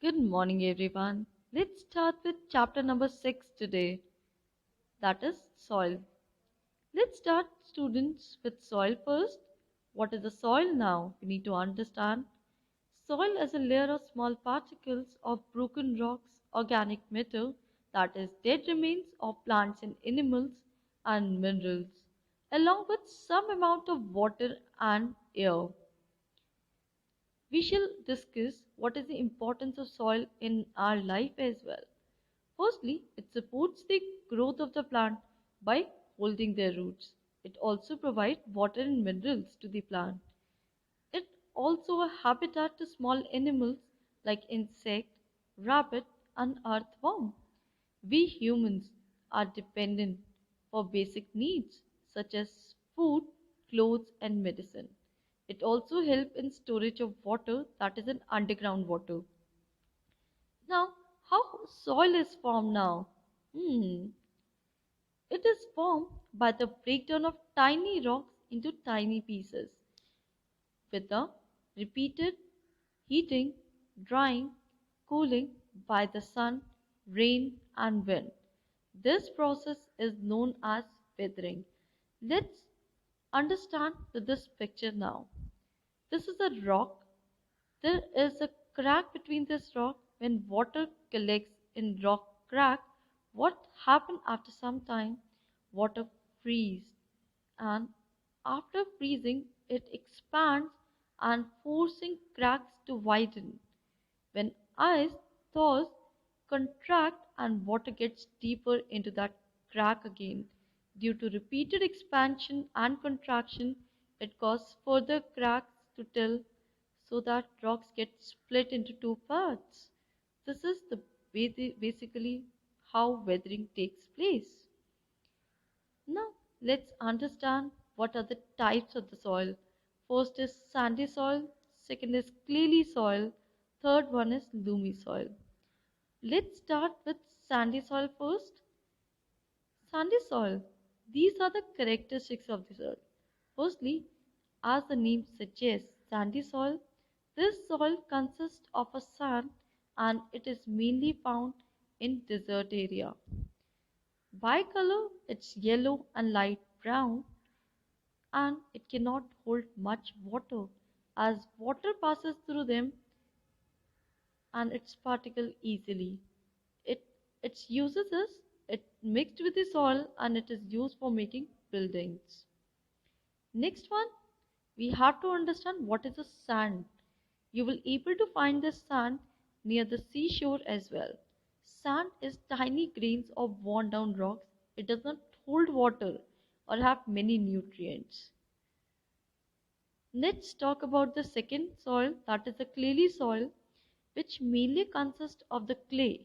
Good morning, everyone. Let's start with chapter number 6 today, that is soil. Let's start, students, with soil first. What is the soil now? We need to understand. Soil is a layer of small particles of broken rocks, organic matter, that is, dead remains of plants and animals, and minerals, along with some amount of water and air. We shall discuss what is the importance of soil in our life as well. Firstly, it supports the growth of the plant by holding their roots. It also provides water and minerals to the plant. It also a habitat to small animals like insect, rabbit and earthworm. We humans are dependent for basic needs such as food, clothes and medicine. It also helps in storage of water, that is an underground water. Now, how soil is formed now? Hmm. It is formed by the breakdown of tiny rocks into tiny pieces with the repeated heating, drying, cooling by the sun, rain, and wind. This process is known as weathering. Let's understand with this picture now. This is a rock. There is a crack between this rock. When water collects in rock crack, what happens after some time? Water freezes, and after freezing it expands and forcing cracks to widen. When ice thaws, contract and water gets deeper into that crack again. Due to repeated expansion and contraction, it causes further cracks to tell so that rocks get split into two parts. This is the basically how weathering takes place. Now let's understand what are the types of the soil. First is sandy soil, second is clayey soil, third one is loamy soil. Let's start with sandy soil first. Sandy soil. These are the characteristics of the soil. Firstly, as the name suggests, sandy soil. This soil consists of a sand and it is mainly found in desert area. By color, it's yellow and light brown, and it cannot hold much water as water passes through them and its particle easily. It its uses is it mixed with the soil and it is used for making buildings. Next one, we have to understand what is a sand. You will able to find this sand near the seashore as well. Sand is tiny grains of worn down rocks. It does not hold water or have many nutrients. Let's talk about the second soil, that is the clayey soil, which mainly consists of the clay,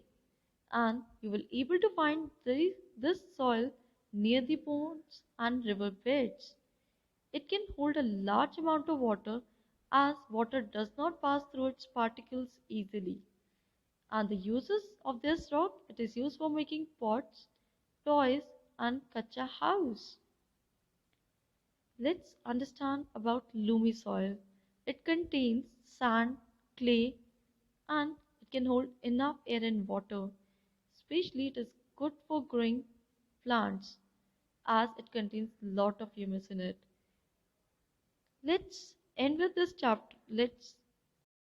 and you will able to find this soil near the ponds and river beds. It can hold a large amount of water as water does not pass through its particles easily. And the uses of this rock, it is used for making pots, toys and kacha house. Let's understand about loamy soil. It contains sand, clay, and it can hold enough air and water. Especially it is good for growing plants as it contains lot of humus in it. Let's end with this chapter. Let's